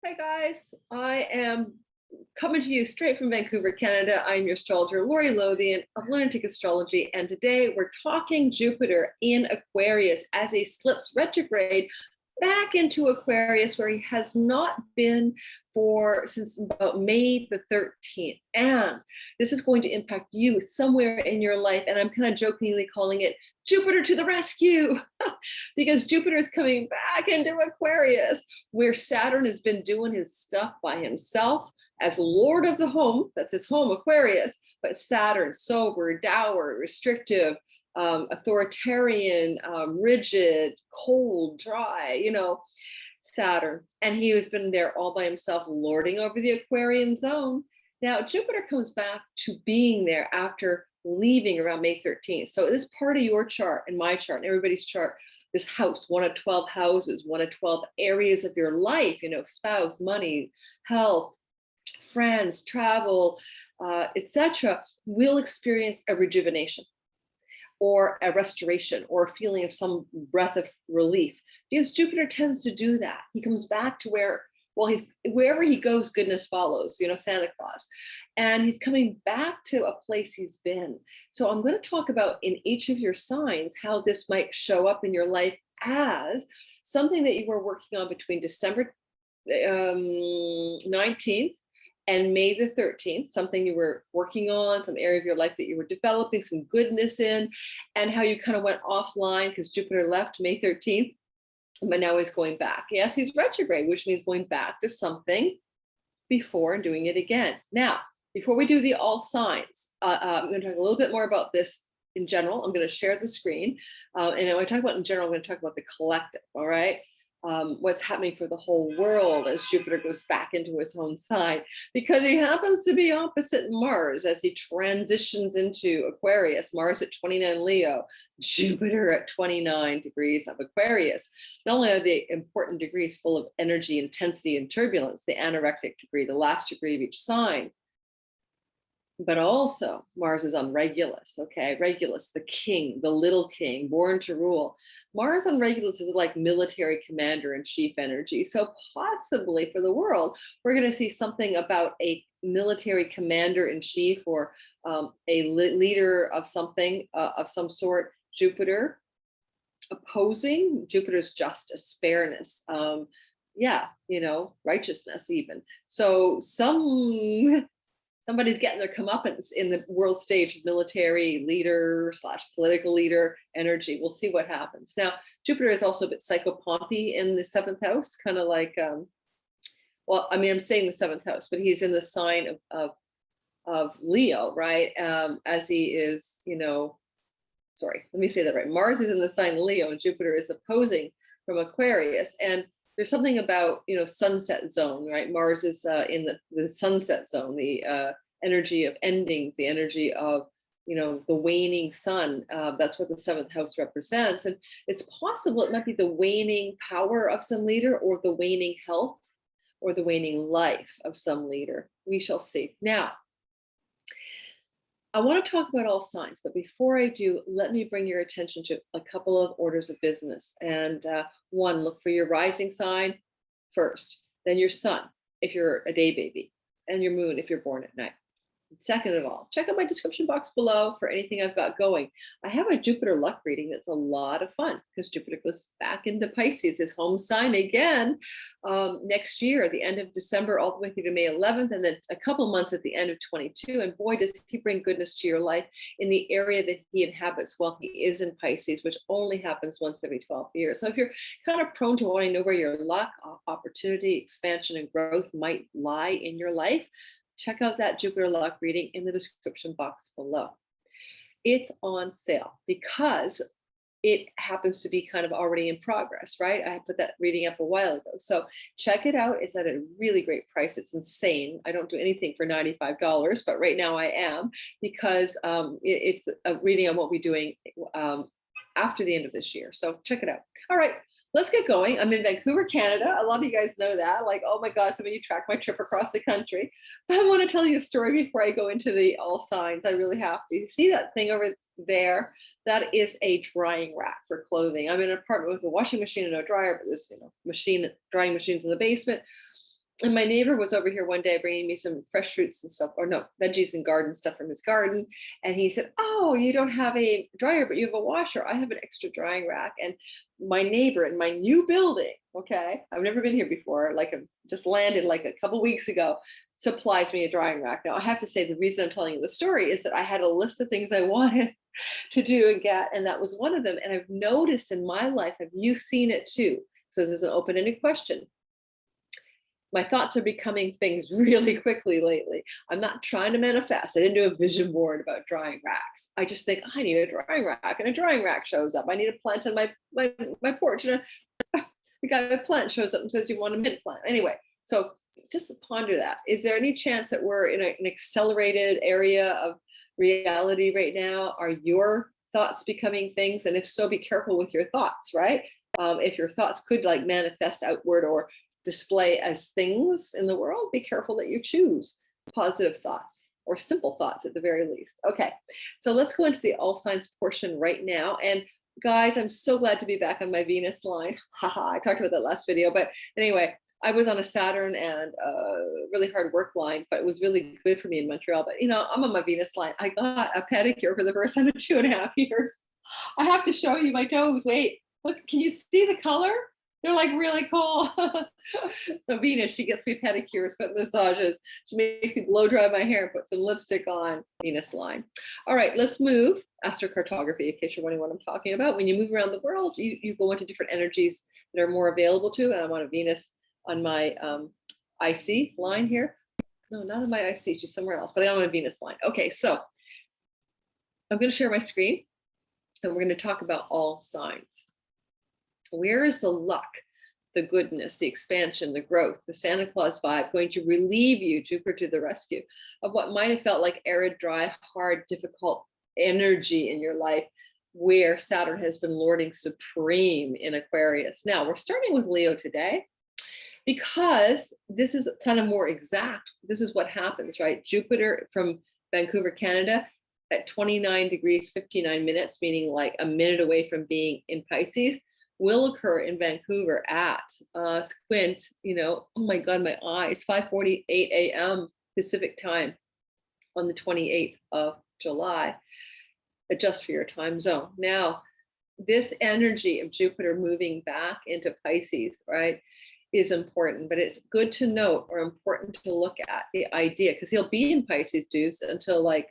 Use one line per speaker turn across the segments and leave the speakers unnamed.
Hi guys, I am coming to you straight from Vancouver, Canada. I'm your astrologer, Lori Lothian of Lunatic Astrology, and today we're talking Jupiter in Aquarius as he slips retrograde back into Aquarius, where he has not been since about May the 13th. And this is going to impact you somewhere in your life. And I'm kind of jokingly calling it Jupiter to the rescue, because Jupiter is coming back into Aquarius, where Saturn has been doing his stuff by himself as Lord of the home. That's his home, Aquarius. But Saturn, sober, dour, restrictive, authoritarian, rigid, cold, dry, Saturn. And he has been there all by himself, lording over the Aquarian zone. Now, Jupiter comes back to being there after leaving around May 13th. So this part of your chart and my chart and everybody's chart, this house, one of 12 houses, one of 12 areas of your life, spouse, money, health, friends, travel, etc., will experience a rejuvenation, or a restoration, or a feeling of some breath of relief, because Jupiter tends to do that. He comes back to wherever he goes, goodness follows, Santa Claus. And he's coming back to a place he's been. So I'm going to talk about in each of your signs how this might show up in your life as something that you were working on between December 19th and May the 13th, something you were working on, some area of your life that you were developing some goodness in, and how you kind of went offline because Jupiter left May 13th, but now he's going back. Yes, he's retrograde, which means going back to something before and doing it again. Now, before we do the all signs, I'm going to talk a little bit more about this in general. I'm going to share the screen. And when I talk about in general, I'm going to talk about the collective, all right? What's happening for the whole world as Jupiter goes back into his own sign, because he happens to be opposite Mars as he transitions into Aquarius. Mars at 29 Leo, Jupiter at 29 degrees of Aquarius. Not only are the important degrees full of energy, intensity, and turbulence, the anorectic degree, the last degree of each sign, but also Mars is on Regulus, okay? Regulus, the king, the little king, born to rule. Mars on Regulus is like military commander-in-chief energy. So possibly for the world, we're going to see something about a military commander-in-chief, or a leader of something, of some sort, Jupiter, opposing Jupiter's justice, fairness, righteousness even. So somebody's getting their comeuppance in the world stage of military leader / political leader energy. We'll see what happens. Now, Jupiter is also a bit psychopompy in the seventh house, kind of like, I'm saying the seventh house, but he's in the sign of Leo, right? As he is, sorry, let me say that right. Mars is in the sign Leo and Jupiter is opposing from Aquarius. And there's something about, sunset zone, right? Mars is in the sunset zone, the energy of endings, the energy of, the waning sun. That's what the seventh house represents. And it's possible it might be the waning power of some leader, or the waning health, or the waning life of some leader. We shall see. Now, I want to talk about all signs, but before I do, let me bring your attention to a couple of orders of business. And one, look for your rising sign first, then your sun, if you're a day baby, and your moon, if you're born at night. Second of all, check out my description box below for anything I've got going. I have a Jupiter luck reading that's a lot of fun, because Jupiter goes back into Pisces, his home sign again, next year, the end of December, all the way through to May 11th, and then a couple months at the end of 22. And boy, does he bring goodness to your life in the area that he inhabits while he is in Pisces, which only happens once every 12 years. So if you're kind of prone to wanting to know where your luck, opportunity, expansion, and growth might lie in your life, check out that Jupiter luck reading in the description box below. It's on sale because it happens to be kind of already in progress, right? I put that reading up a while ago. So check it out. It's at a really great price. It's insane. I don't do anything for $95, but right now I am, because it's a reading I won't be doing after the end of this year. So check it out. All right. Let's get going. I'm in Vancouver, Canada. A lot of you guys know that. Like, oh my God, some of you track my trip across the country. But I want to tell you a story before I go into the all signs. I really have to. You see that thing over there? That is a drying rack for clothing. I'm in an apartment with a washing machine and no dryer, but there's drying machines in the basement. And my neighbor was over here one day bringing me some fresh fruits and stuff, or no, veggies and garden stuff from his garden. And he said, "Oh, you don't have a dryer, but you have a washer. I have an extra drying rack." And my neighbor in my new building, okay, I've never been here before, like I just landed like a couple weeks ago, supplies me a drying rack. Now, I have to say, the reason I'm telling you the story is that I had a list of things I wanted to do and get, and that was one of them. And I've noticed in my life, have you seen it too? So this is an open-ended question. My thoughts are becoming things really quickly lately. I'm not trying to manifest. I didn't do a vision board about drying racks. I just think I need a drying rack, and a drying rack shows up. I need a plant on my porch, and the guy with a plant shows up and says, "You want a mint plant?" Anyway, so just ponder that. Is there any chance that we're in an accelerated area of reality right now? Are your thoughts becoming things? And if so, be careful with your thoughts, right? If your thoughts could like manifest outward or display as things in the world, be careful that you choose positive thoughts or simple thoughts at the very least. Okay, so let's go into the all signs portion right now. And guys, I'm so glad to be back on my Venus line. Haha, I talked about that last video, but anyway, I was on a Saturn and really hard work line, but it was really good for me in Montreal. But you know, I'm on my Venus line. I got a pedicure for the first time in 2.5 years. I have to show you my toes. Wait, look, can you see the color? They're like really cool. So Venus, she gets me pedicures, foot massages. She makes me blow dry my hair and put some lipstick on. Venus line. All right, let's move. Astrocartography, in case you're wondering what I'm talking about. When you move around the world, you go into different energies that are more available to. And I'm on a Venus on my IC line here. No, not on my IC, she's somewhere else, but I'm on a Venus line. Okay, so I'm going to share my screen and we're going to talk about all signs. Where is the luck, the goodness, the expansion, the growth, the Santa Claus vibe going to relieve you, Jupiter to the rescue, of what might have felt like arid, dry, hard, difficult energy in your life, where Saturn has been lording supreme in Aquarius? Now, we're starting with Leo today because this is kind of more exact. This is what happens, right? Jupiter from Vancouver, Canada, at 29 degrees, 59 minutes, meaning like a minute away from being in Pisces, will occur in Vancouver at squint, you know, oh my God, my eyes, 5:48 a.m. Pacific time on the 28th of July. Adjust for your time zone. Now, this energy of Jupiter moving back into Pisces, right, is important, but it's good to note or important to look at the idea, because he'll be in Pisces, dudes, until like,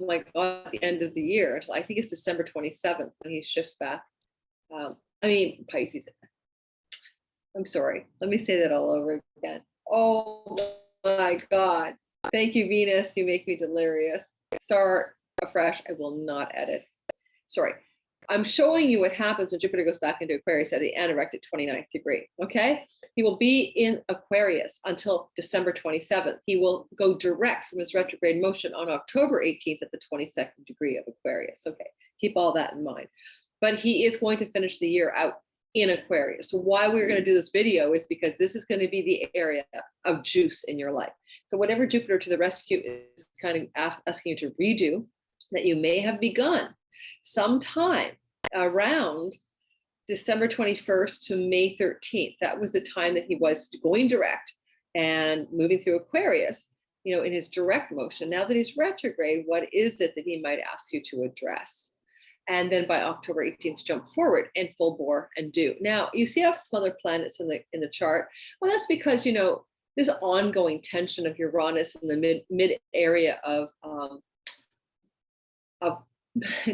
oh my God, the end of the year. I think it's December 27th when he shifts back. Pisces. I'm sorry. Let me say that all over again. Oh my God. Thank you, Venus. You make me delirious. Start afresh. I will not edit. Sorry. I'm showing you what happens when Jupiter goes back into Aquarius at the anorectic 29th degree. Okay. He will be in Aquarius until December 27th. He will go direct from his retrograde motion on October 18th at the 22nd degree of Aquarius. Okay. Keep all that in mind. But he is going to finish the year out in Aquarius. So why we're going to do this video is because this is going to be the area of juice in your life. So whatever Jupiter to the rescue is kind of asking you to redo, that you may have begun sometime around December 21st to May 13th. That was the time that he was going direct and moving through Aquarius, you know, in his direct motion. Now that he's retrograde, what is it that he might ask you to address? And then by October 18th, jump forward and full bore and do. Now, you see some other planets in the chart. Well, that's because, you know, there's ongoing tension of Uranus in the mid area of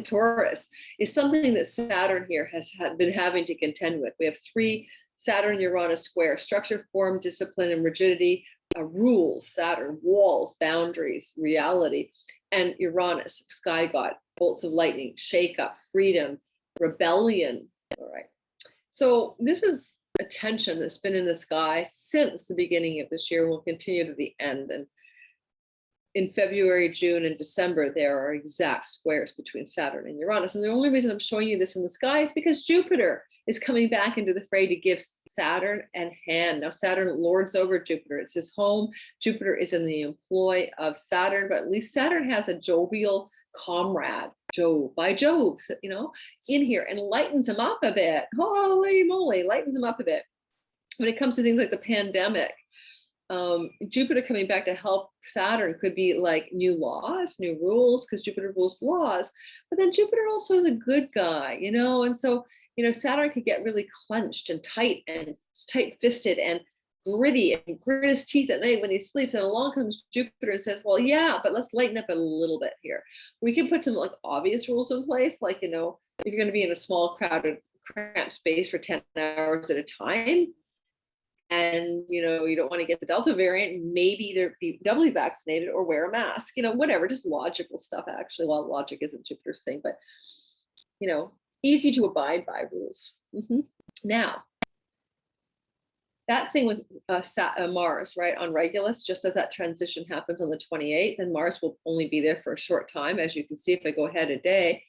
Taurus is something that Saturn here has been having to contend with. We have 3 Saturn-Uranus squares: structure, form, discipline, and rigidity, rules, Saturn, walls, boundaries, reality, and Uranus, sky god, bolts of lightning, shake up, freedom, rebellion. All right. So this is a tension that's been in the sky since the beginning of this year, will continue to the end. And in February, June, and December, there are exact squares between Saturn and Uranus. And the only reason I'm showing you this in the sky is because Jupiter is coming back into the fray to give Saturn a hand. Now, Saturn lords over Jupiter. It's his home. Jupiter is in the employ of Saturn, but at least Saturn has a jovial comrade, Jove, by Jove, you know, in here, and lightens him up a bit. Holy moly, lightens him up a bit. When it comes to things like the pandemic, Jupiter coming back to help Saturn could be like new laws, new rules, because Jupiter rules laws. But then Jupiter also is a good guy, you know, and so, you know, Saturn could get really clenched and tight fisted and gritty and grit his teeth at night when he sleeps. And along comes Jupiter and says, well, yeah, but let's lighten up a little bit here. We can put some like obvious rules in place, like, you know, if you're going to be in a small, crowded, cramped space for 10 hours at a time, and you know you don't want to get the Delta variant, maybe either be doubly vaccinated or wear a mask, you know, whatever, just logical stuff. Actually, well, logic isn't Jupiter's thing, but you know, easy to abide by rules. Now, that thing with Mars, right, on Regulus, just as that transition happens on the 28th, and Mars will only be there for a short time. As you can see, if I go ahead a day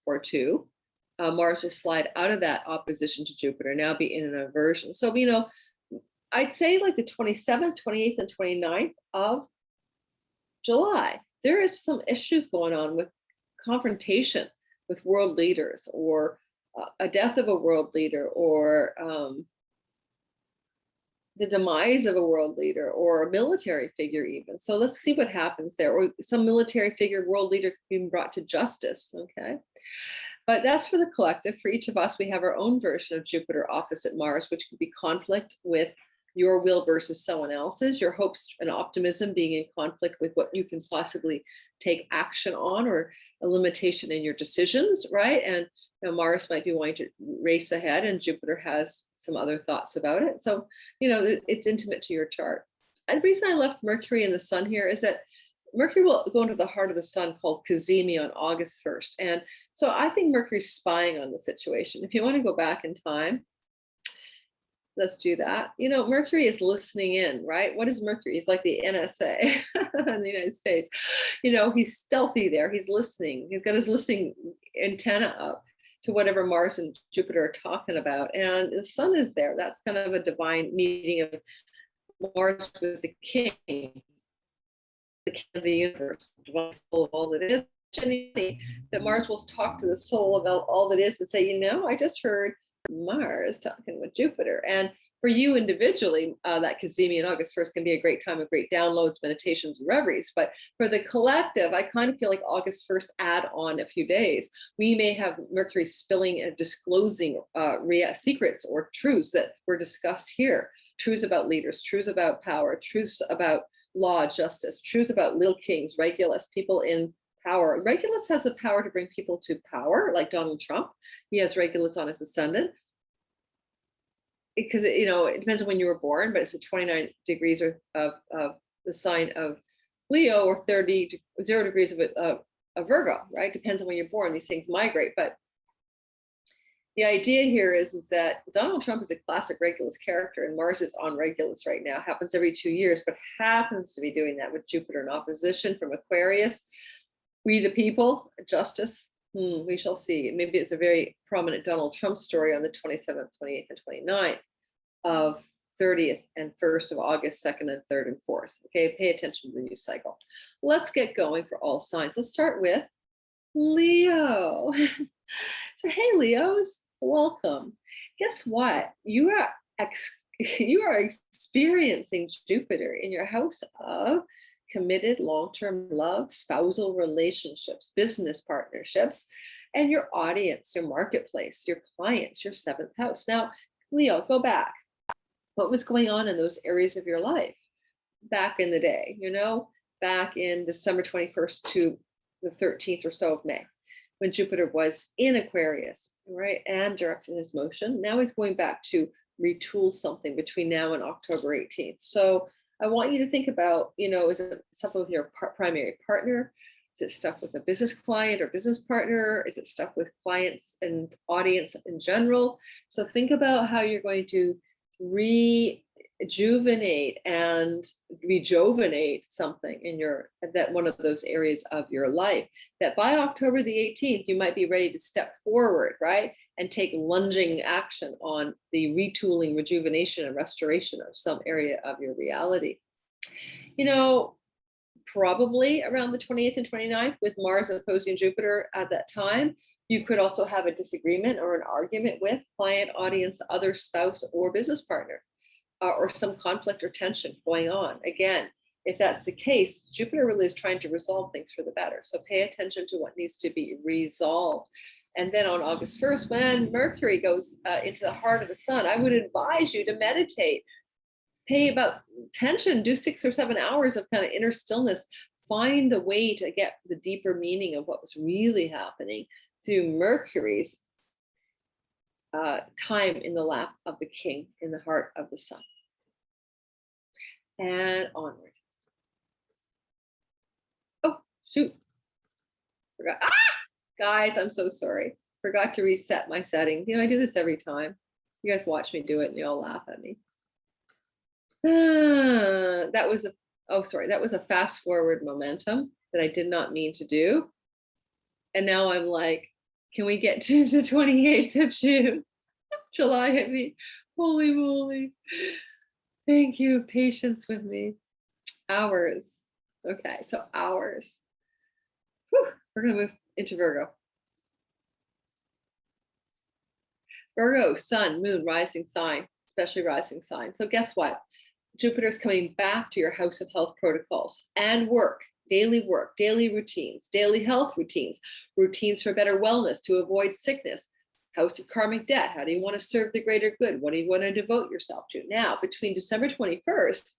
or two, Mars will slide out of that opposition to Jupiter, now be in an inversion. So, you know, I'd say like the 27th, 28th, and 29th of July, there is some issues going on with confrontation with world leaders, or a death of a world leader, or the demise of a world leader, or a military figure even. So let's see what happens there. Or some military figure, world leader being brought to justice, okay? But that's for the collective. For each of us, we have our own version of Jupiter opposite Mars, which could be conflict with your will versus someone else's, your hopes and optimism being in conflict with what you can possibly take action on, or a limitation in your decisions, right? And you know, Mars might be wanting to race ahead, and Jupiter has some other thoughts about it. So, you know, it's intimate to your chart. And the reason I left Mercury and the Sun here is that Mercury will go into the heart of the Sun, called Cazimi, on August 1st. And so I think Mercury's spying on the situation. If you want to go back in time, let's do that. You know, Mercury is listening in, right? What is Mercury? He's like the NSA in the United States. You know, he's stealthy there. He's listening. He's got his listening antenna up to whatever Mars and Jupiter are talking about. And the Sun is there. That's kind of a divine meeting of Mars with the king, the king of the universe, the divine soul of all that is. That Mars will talk to the soul about all that is and say, you know, I just heard Mars talking with Jupiter. And for you individually, that Cazimi on August 1st can be a great time of great downloads, meditations, reveries. But for the collective, I kind of feel like August 1st add on a few days. We may have Mercury spilling and disclosing secrets or truths that were discussed here. Truths about leaders, truths about power, truths about law, justice, truths about little kings, Regulus, people in power. Regulus has the power to bring people to power, like Donald Trump. He has Regulus on his ascendant. Because, you know, it depends on when you were born, but it's a 29 degrees of the sign of Leo, or 0 degrees of Virgo, right? Depends on when you're born. These things migrate. But the idea here is that Donald Trump is a classic Regulus character, and Mars is on Regulus right now. Happens every 2 years, but happens to be doing that with Jupiter in opposition from Aquarius. We the people, justice, we shall see. Maybe it's a very prominent Donald Trump story on the 27th, 28th, and 29th of 30th and 1st of August, 2nd and 3rd and 4th. Okay, pay attention to the news cycle. Let's get going for all signs. Let's start with Leo. So, hey, Leos, welcome. Guess what? You are experiencing Jupiter in your house of committed long-term love, spousal relationships, business partnerships, and your audience, your marketplace, your clients, your 7th house. Now, Leo, go back. What was going on in those areas of your life back in the day, you know, back in December 21st to the 13th or so of May, when Jupiter was in Aquarius, right, and directing his motion. Now he's going back to retool something between now and October 18th. So I want you to think about, you know, is it stuff with your primary partner? Is it stuff with a business client or business partner? Is it stuff with clients and audience in general? So think about how you're going to rejuvenate and rejuvenate something in that one of those areas of your life, that by October the 18th, you might be ready to step forward, right? And take lunging action on the retooling, rejuvenation, and restoration of some area of your reality. You know, probably around the 28th and 29th, with Mars opposing Jupiter at that time, you could also have a disagreement or an argument with client, audience, other spouse, or business partner. or some conflict or tension going on. Again, if that's the case, Jupiter really is trying to resolve things for the better. So pay attention to what needs to be resolved. And then on August 1st, when Mercury goes into the heart of the sun, I would advise you to meditate. Pay about attention, do 6 or 7 hours of kind of inner stillness. Find a way to get the deeper meaning of what was really happening through Mercury's time in the lap of the king in the heart of the sun. And onward. Oh, shoot. Forgot. Ah! Guys, I'm so sorry. Forgot to reset my settings. You know, I do this every time. You guys watch me do it and you all laugh at me. That was a fast forward momentum that I did not mean to do. And now I'm like, can we get to the 28th of June? July hit me. Holy moly. Thank you. Patience with me. Hours. Okay, so hours. Whew, we're going to move into Virgo. Virgo, sun, moon, rising sign, especially rising sign. So guess what? Jupiter's coming back to your house of health protocols and work, daily routines, daily health routines, routines for better wellness to avoid sickness, house of karmic debt. How do you want to serve the greater good? What do you want to devote yourself to? Now, between December 21st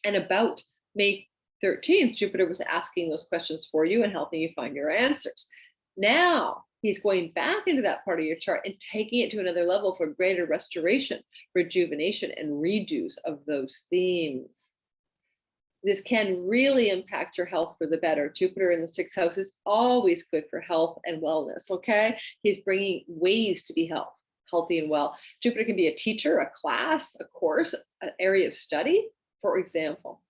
and about May 13th, Jupiter was asking those questions for you and helping you find your answers. Now, he's going back into that part of your chart and taking it to another level for greater restoration, rejuvenation, and redos of those themes. This can really impact your health for the better. Jupiter in the 6th house is always good for health and wellness, okay? He's bringing ways to be healthy and well. Jupiter can be a teacher, a class, a course, an area of study, for example.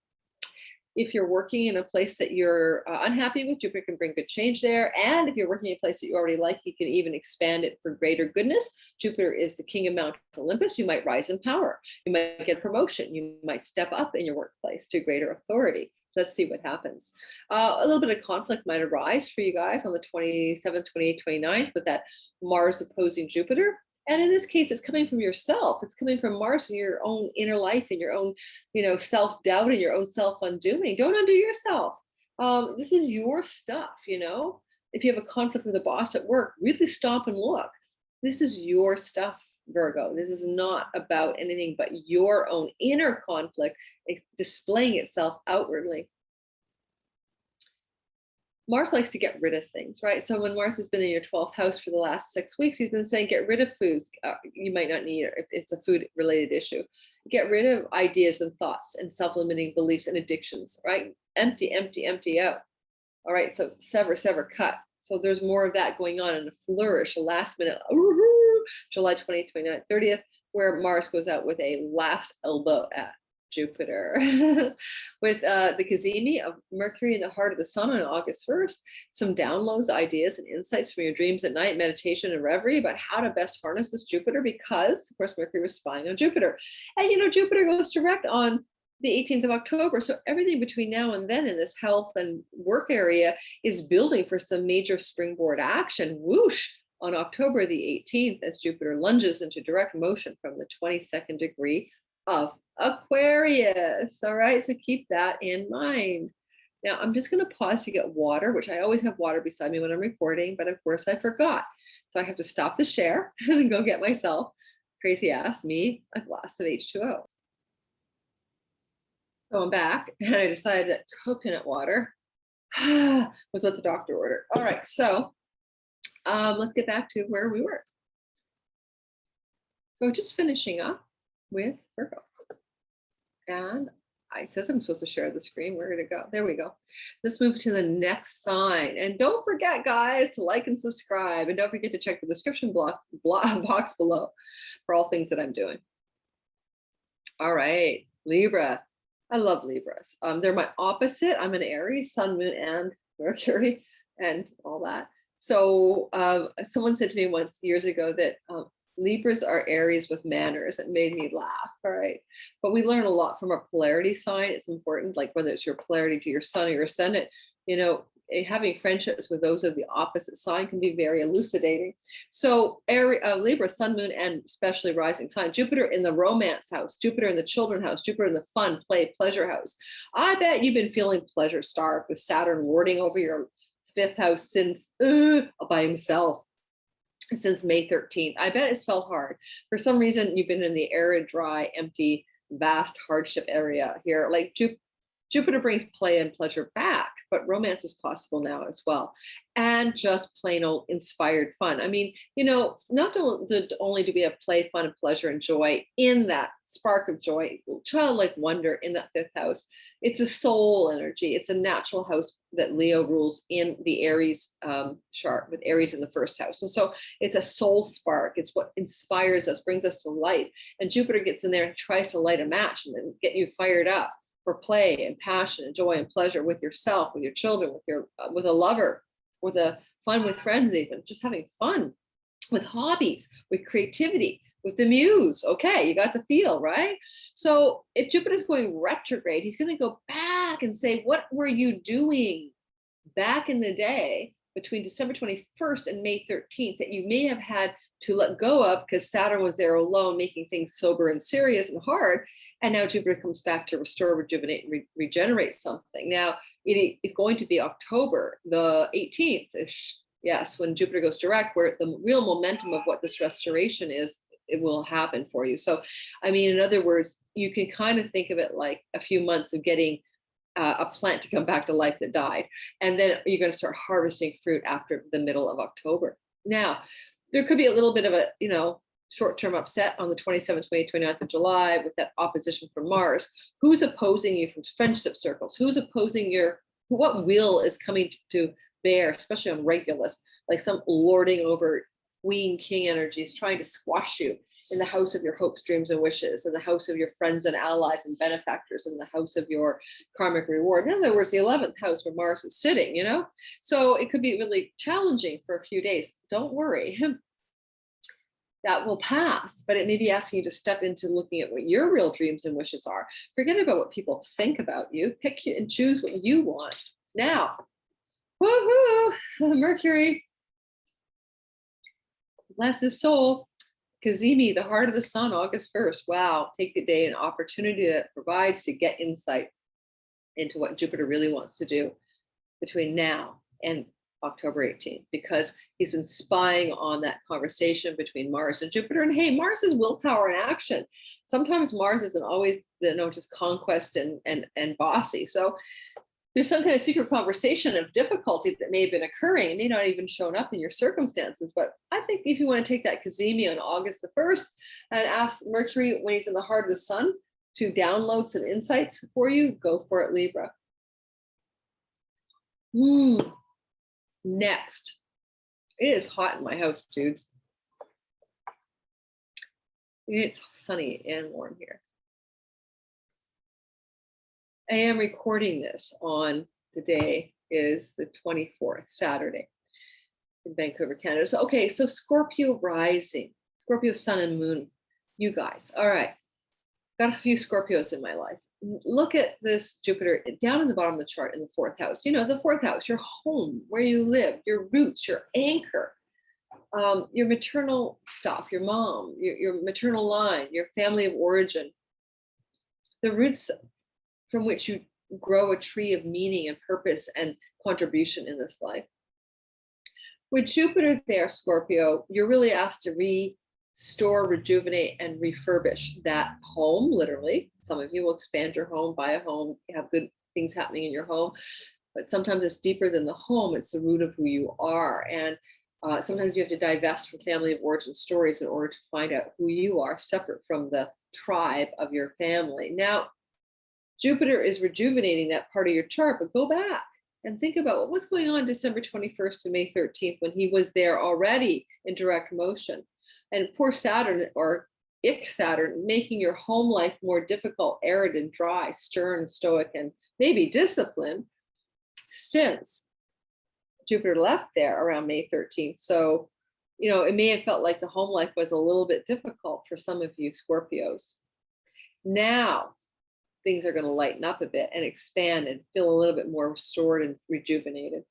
If you're working in a place that you're unhappy with, Jupiter can bring good change there. And if you're working in a place that you already like, you can even expand it for greater goodness. Jupiter is the king of Mount Olympus. You might rise in power. You might get a promotion. You might step up in your workplace to greater authority. Let's see what happens. A little bit of conflict might arise for you guys on the 27th, 28th, 29th with that Mars opposing Jupiter. And in this case, it's coming from yourself. It's coming from Mars and your own inner life and your own, self-doubt and your own self-undoing. Don't undo yourself. This is your stuff, If you have a conflict with a boss at work, really stop and look. This is your stuff, Virgo. This is not about anything but your own inner conflict displaying itself outwardly. Mars likes to get rid of things, right? So when Mars has been in your 12th house for the last 6 weeks, he's been saying, get rid of foods you might not need if it's a food related issue. Get rid of ideas and thoughts and self-limiting beliefs and addictions, right? Empty out. All right, so sever, cut. So there's more of that going on in a flourish, a last minute, July 20th, 29th, 30th, where Mars goes out with a last elbow at Jupiter with the Cazimi of Mercury in the heart of the sun on August 1st, some downloads, ideas, and insights from your dreams at night, meditation and reverie about how to best harness this Jupiter because, of course, Mercury was spying on Jupiter. And, Jupiter goes direct on the 18th of October. So everything between now and then in this health and work area is building for some major springboard action. Whoosh! On October the 18th, as Jupiter lunges into direct motion from the 22nd degree of Aquarius. All right, so keep that in mind. Now, I'm just going to pause to get water, which I always have water beside me when I'm recording, but of course I forgot. So I have to stop the share and go get myself, crazy ass me, a glass of H2O. So I'm back and I decided that coconut water was what the doctor ordered. All right, so let's get back to where we were. So just finishing up with Virgo. And it says I'm supposed to share the screen. Where did it go? There we go. Let's move to the next sign. And don't forget, guys, to like and subscribe. And don't forget to check the description box below for all things that I'm doing. All right, Libra. I love Libras. They're my opposite. I'm an Aries, Sun, Moon, and Mercury, and all that. So someone said to me once years ago that Libras are Aries with manners. It made me laugh, all right? But we learn a lot from our polarity sign. It's important, like whether it's your polarity to your sun or your ascendant, having friendships with those of the opposite sign can be very elucidating. So Libra, sun, moon, and especially rising sign. Jupiter in the romance house, Jupiter in the children house, Jupiter in the fun, play, pleasure house. I bet you've been feeling pleasure starved with Saturn lording over your fifth house since by himself since May 13th. I bet it's felt hard. For some reason, you've been in the arid, dry, empty, vast hardship area here. Like Jupiter brings play and pleasure back, but romance is possible now as well. And just plain old inspired fun. I mean, you know, not only do we have play, fun, and pleasure and joy in that spark of joy, childlike wonder in that fifth house. It's a soul energy. It's a natural house that Leo rules in the Aries chart, with Aries in the first house. And so it's a soul spark. It's what inspires us, brings us to life. And Jupiter gets in there and tries to light a match and get you fired up for play and passion and joy and pleasure with yourself, with your children, with a lover, with a fun with friends, even just having fun with hobbies, with creativity, with the muse. Okay, you got the feel, right? So if Jupiter's going retrograde, he's going to go back and say, what were you doing back in the day between December 21st and May 13th that you may have had to let go of because Saturn was there alone, making things sober and serious and hard. And now Jupiter comes back to restore, rejuvenate, and regenerate something. Now, it's going to be October the 18th-ish, yes, when Jupiter goes direct, where the real momentum of what this restoration is, it will happen for you. So, I mean, in other words, you can kind of think of it like a few months of getting a plant to come back to life that died. And then you're going to start harvesting fruit after the middle of October. Now, there could be a little bit of a, you know, short-term upset on the 27th, 28th, 29th of July with that opposition from Mars. Who's opposing you from friendship circles? Who's opposing what will is coming to bear, especially on Regulus, like some lording over queen king energies trying to squash you in the house of your hopes, dreams, and wishes, in the house of your friends and allies and benefactors, in the house of your karmic reward. In other words, the 11th house where Mars is sitting, you know? So it could be really challenging for a few days. Don't worry. That will pass, but it may be asking you to step into looking at what your real dreams and wishes are. Forget about what people think about you. Pick and choose what you want. Now, woohoo, Mercury, bless his soul. Cazimi, the heart of the sun, August 1st. Wow, take the day, an opportunity that provides to get insight into what Jupiter really wants to do between now and October 18th, because he's been spying on that conversation between Mars and Jupiter. And hey, Mars is willpower and action. Sometimes Mars isn't always just conquest and bossy. So there's some kind of secret conversation of difficulty that may have been occurring. It may not even shown up in your circumstances. But I think if you want to take that Cazimi on August the 1st and ask Mercury when he's in the heart of the sun to download some insights for you, go for it, Libra. Next, it is hot in my house, dudes. It's sunny and warm here. I am recording this on the day is the 24th, Saturday in Vancouver, Canada. So, okay, so Scorpio rising, Scorpio sun and moon, you guys. All right, got a few Scorpios in my life. Look at this Jupiter down in the bottom of the chart in the fourth house. You know, the fourth house, your home, where you live, your roots, your anchor, your maternal stuff, your mom, your maternal line, your family of origin, the roots from which you grow a tree of meaning and purpose and contribution in this life. With Jupiter there, Scorpio, you're really asked to restore, rejuvenate, and refurbish that home, literally. Some of you will expand your home, buy a home, have good things happening in your home, but sometimes it's deeper than the home. It's the root of who you are. And sometimes you have to divest from family of origin stories in order to find out who you are, separate from the tribe of your family. Now, Jupiter is rejuvenating that part of your chart, but go back and think about what was going on December 21st to May 13th when he was there already in direct motion. And poor Saturn, or ick Saturn, making your home life more difficult, arid and dry, stern, stoic, and maybe disciplined since Jupiter left there around May 13th. So, you know, it may have felt like the home life was a little bit difficult for some of you Scorpios. Now, things are going to lighten up a bit and expand and feel a little bit more restored and rejuvenated.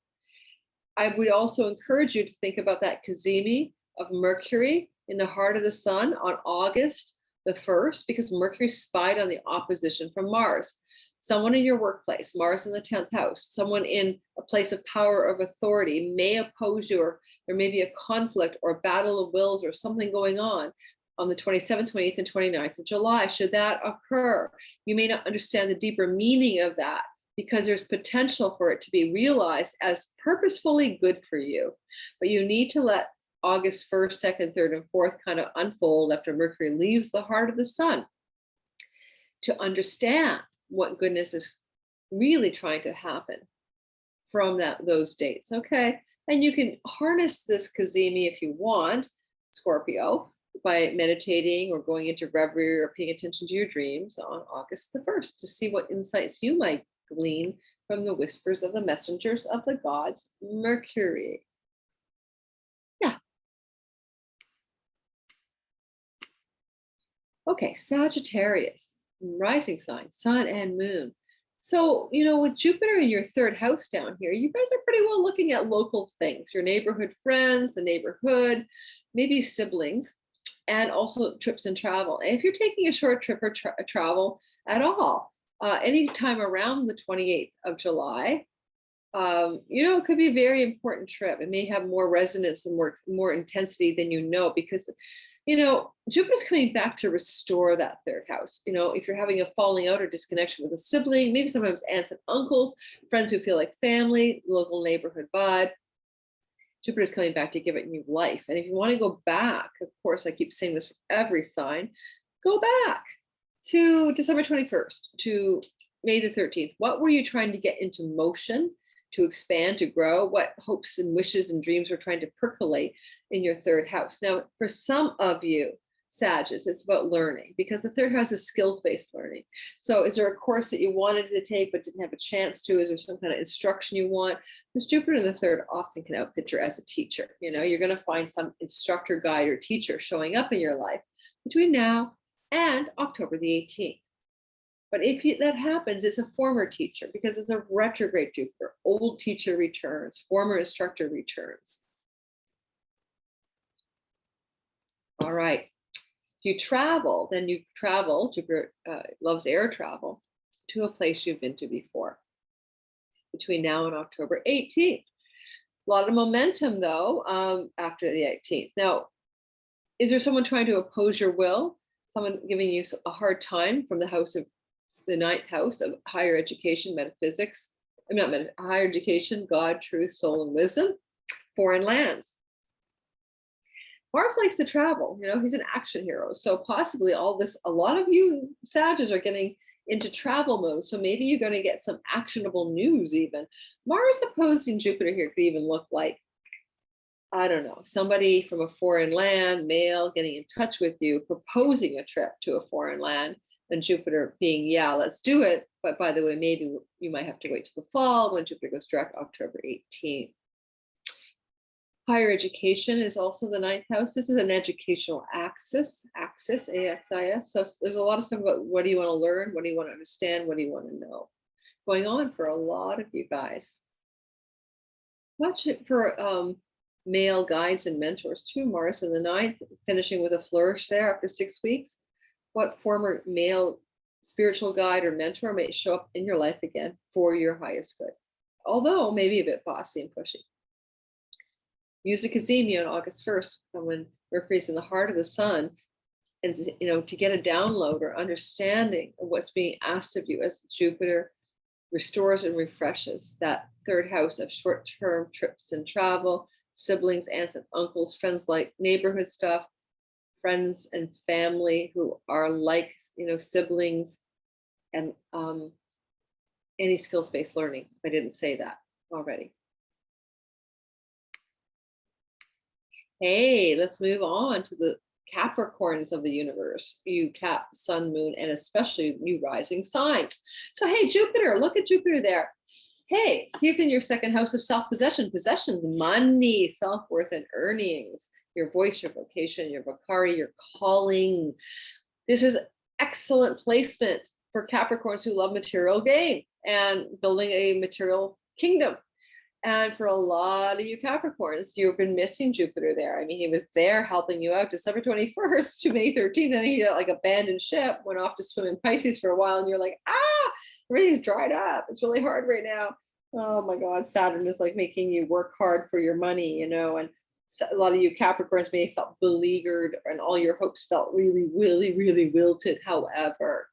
I would also encourage you to think about that cazimi of Mercury in the heart of the sun on August the 1st, because Mercury spied on the opposition from Mars. Someone in your workplace, Mars in the 10th house, someone in a place of power of authority may oppose you, or there may be a conflict or a battle of wills or something going on the 27th, 28th, and 29th of July. Should that occur, you may not understand the deeper meaning of that, because there's potential for it to be realized as purposefully good for you. But you need to let August 1st, 2nd, 3rd, and 4th kind of unfold after Mercury leaves the heart of the sun to understand what goodness is really trying to happen from those dates, okay? And you can harness this cazimi if you want, Scorpio, by meditating or going into reverie or paying attention to your dreams on August the 1st to see what insights you might glean from the whispers of the messengers of the gods, Mercury. Yeah. Okay, Sagittarius, rising sign, sun and moon. So, with Jupiter in your 3rd house down here, you guys are pretty well looking at local things, your neighborhood friends, the neighborhood, maybe siblings, and also trips and travel. And if you're taking a short trip or travel at all, anytime around the 28th of July, it could be a very important trip. It may have more resonance and more intensity than because Jupiter's coming back to restore that 3rd house. If you're having a falling out or disconnection with a sibling, maybe sometimes aunts and uncles, friends who feel like family, local neighborhood vibe, Jupiter's coming back to give it new life. And if you want to go back, of course, I keep saying this for every sign, go back to December 21st, to May the 13th. What were you trying to get into motion, to expand, to grow? What hopes and wishes and dreams were trying to percolate in your 3rd house? Now, for some of you, Sagittarius, it's about learning, because the 3rd house is skills-based learning. So is there a course that you wanted to take but didn't have a chance to? Is there some kind of instruction you want? Because Jupiter in the 3rd often can outfit you as a teacher. You're going to find some instructor, guide, or teacher showing up in your life between now and October the 18th. But if that happens, it's a former teacher, because it's a retrograde Jupiter. Old teacher returns, former instructor returns. All right. If you travel, then you travel, Jupiter loves air travel, to a place you've been to before between now and October 18th. A lot of momentum, though, after the 18th. Now, is there someone trying to oppose your will? Someone giving you a hard time from the 9th house of higher education, metaphysics, higher education, God, truth, soul, and wisdom, foreign lands. Mars likes to travel, he's an action hero. So possibly a lot of you Sagittarius are getting into travel mode. So maybe you're going to get some actionable news even. Mars opposing Jupiter here could even look like, I don't know, somebody from a foreign land, male, getting in touch with you, proposing a trip to a foreign land, and Jupiter being, yeah, let's do it. But by the way, maybe you might have to wait till the fall when Jupiter goes direct October 18th. Higher education is also the 9th house. This is an educational axis, A-X-I-S. So there's a lot of stuff about what do you want to learn? What do you want to understand? What do you want to know? Going on for a lot of you guys. Watch it for male guides and mentors too. Mars in the 9th, finishing with a flourish there after 6 weeks. What former male spiritual guide or mentor may show up in your life again for your highest good, although maybe a bit bossy and pushy. Use the cazimi on August 1st, when Mercury's in the heart of the sun, and to get a download or understanding of what's being asked of you as Jupiter restores and refreshes that 3rd house of short-term trips and travel, siblings, aunts and uncles, friends, like neighborhood stuff, friends and family who are like, siblings, and any skills-based learning. I didn't say that already. Hey, let's move on to the Capricorns of the universe, you Cap, Sun, Moon, and especially you rising signs. So, hey, Jupiter, look at Jupiter there. Hey, he's in your 2nd house of self-possession, possessions, money, self-worth, and earnings, your voice, your vocation, your vocari, your calling. This is excellent placement for Capricorns who love material gain and building a material kingdom. And for a lot of you Capricorns, you've been missing Jupiter there. I mean, he was there helping you out December 21st to May 13th, and he like abandoned ship, went off to swim in Pisces for a while, and you're like, everything's dried up. It's really hard right now. Oh my God, Saturn is like making you work hard for your money, and a lot of you Capricorns may have felt beleaguered, and all your hopes felt really, really, really wilted. However,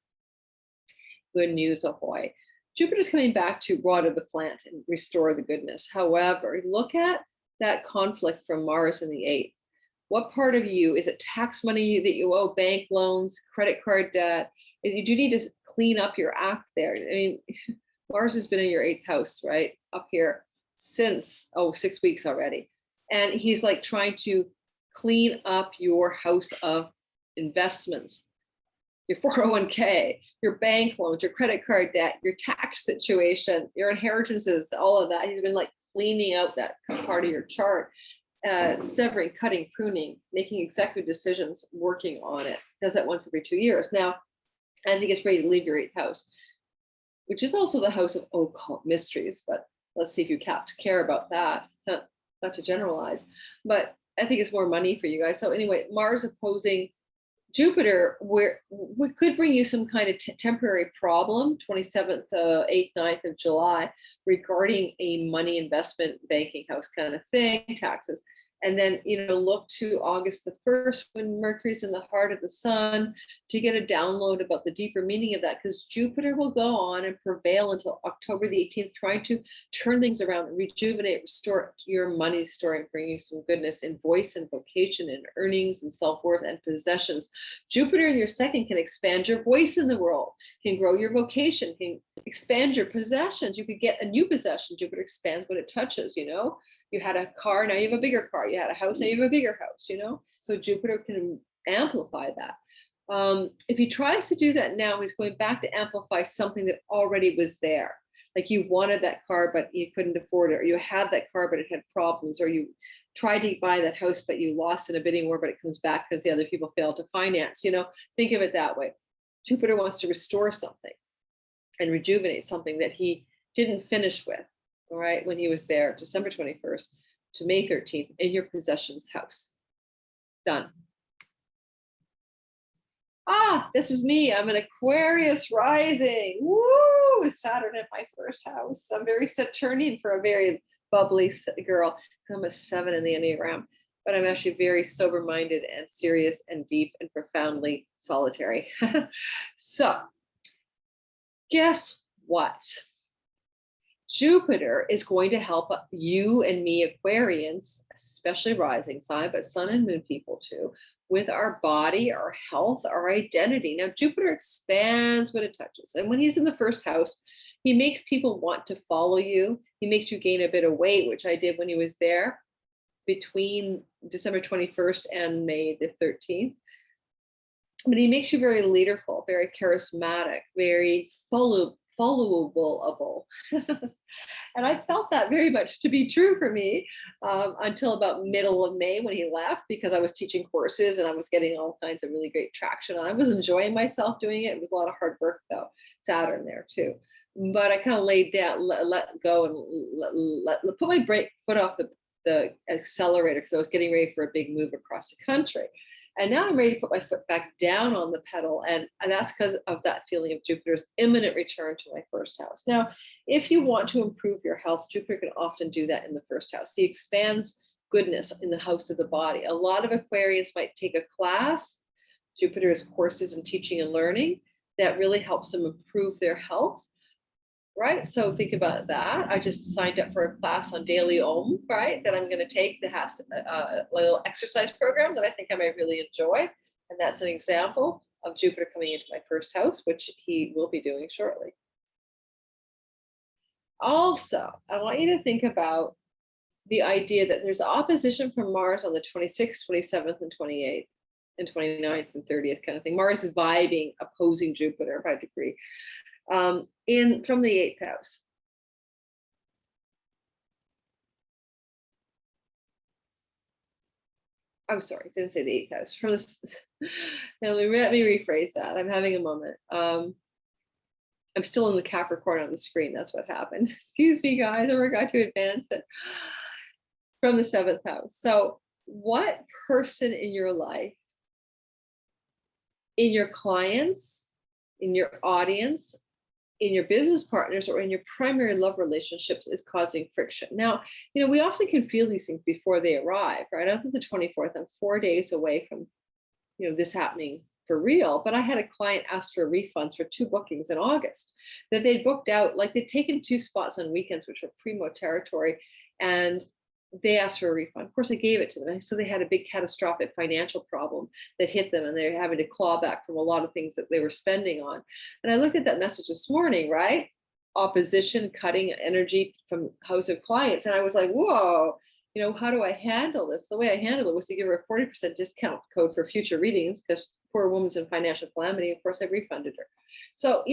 good news, ahoy. Jupiter's coming back to water the plant and restore the goodness. However, look at that conflict from Mars in the 8th. What part of you, is it tax money that you owe, bank loans, credit card debt? You do need to clean up your act there. I mean, Mars has been in your 8th house, right? Up here since, 6 weeks already. And he's like trying to clean up your house of investments, your 401k, your bank loans, your credit card debt, your tax situation, your inheritances, all of that. He's been like cleaning out that part of your chart, severing, cutting, pruning, making executive decisions, working on it. Does that once every 2 years. Now, as he gets ready to leave your 8th house, which is also the house of occult mysteries, but let's see if you care about that. Not to generalize, but I think it's more money for you guys. So anyway, Mars opposing Jupiter, where we could bring you some kind of temporary problem, 27th, 8th, 9th of July, regarding a money investment banking house kind of thing, taxes. And then, look to August the 1st when Mercury's in the heart of the sun to get a download about the deeper meaning of that, because Jupiter will go on and prevail until October the 18th, trying to turn things around and rejuvenate, restore your money story, and bring you some goodness in voice and vocation and earnings and self-worth and possessions. Jupiter in your 2nd can expand your voice in the world, can grow your vocation, can expand your possessions. You could get a new possession. Jupiter expands what it touches, You had a car, now you have a bigger car. You had a house, now you have a bigger house, So Jupiter can amplify that. If he tries to do that now, he's going back to amplify something that already was there. Like you wanted that car, but you couldn't afford it, or you had that car, but it had problems, or you tried to buy that house, but you lost in a bidding war, but it comes back because the other people failed to finance. Think of it that way. Jupiter wants to restore something and rejuvenate something that he didn't finish with. All right, when he was there, December 21st to May 13th in your possessions house. Done. This is me. I'm an Aquarius rising. Woo! With Saturn in my 1st house. I'm very Saturnian for a very bubbly girl. I'm a 7 in the Enneagram, but I'm actually very sober-minded and serious and deep and profoundly solitary. So, guess what? Jupiter is going to help you and me Aquarians, especially rising sign, but sun and moon people too, with our body, our health, our identity. Now, Jupiter expands what it touches. And when he's in the 1st house, he makes people want to follow you. He makes you gain a bit of weight, which I did when he was there between December 21st and May the 13th. But he makes you very leaderful, very charismatic, very followable. And I felt that very much to be true for me until about middle of May when he left, because I was teaching courses and I was getting all kinds of really great traction. I was enjoying myself doing it. It was a lot of hard work though, Saturn there too. But I kind of laid down, let go and put my foot off the accelerator because I was getting ready for a big move across the country. And now I'm ready to put my foot back down on the pedal. And that's because of that feeling of Jupiter's imminent return to my 1st house. Now, if you want to improve your health, Jupiter can often do that in the 1st house. He expands goodness in the house of the body. A lot of Aquarians might take a class, Jupiter's courses in teaching and learning, that really helps them improve their health. Right. So think about that. I just signed up for a class on daily Om, right, that I'm going to take that has a little exercise program that I think I might really enjoy. And that's an example of Jupiter coming into my 1st house, which he will be doing shortly. Also, I want you to think about the idea that there's opposition from Mars on the 26th, 27th, and 28th, and 29th, and 30th kind of thing. Mars is vibing, opposing Jupiter by degree. From the 8th house. I'm sorry, didn't say the 8th house. From this, let me rephrase that. I'm having a moment. I'm still in the Capricorn on the screen. That's what happened. Excuse me, guys. I forgot to advance it from the 7th house. So what person in your life, in your clients, in your audience, in your business partners, or in your primary love relationships is causing friction? Now, we often can feel these things before they arrive, right? After the 24th, I'm 4 days away from, this happening for real. But I had a client ask for refunds for 2 bookings in August that they booked out, like they'd taken 2 spots on weekends, which were primo territory. And they asked for a refund. Of course, I gave it to them. So they had a big catastrophic financial problem that hit them, and they're having to claw back from a lot of things that they were spending on. And I looked at that message this morning, right? Opposition, cutting energy from house of clients. And I was like, whoa, how do I handle this? The way I handled it was to give her a 40% discount code for future readings, because poor woman's in financial calamity. Of course, I refunded her. So,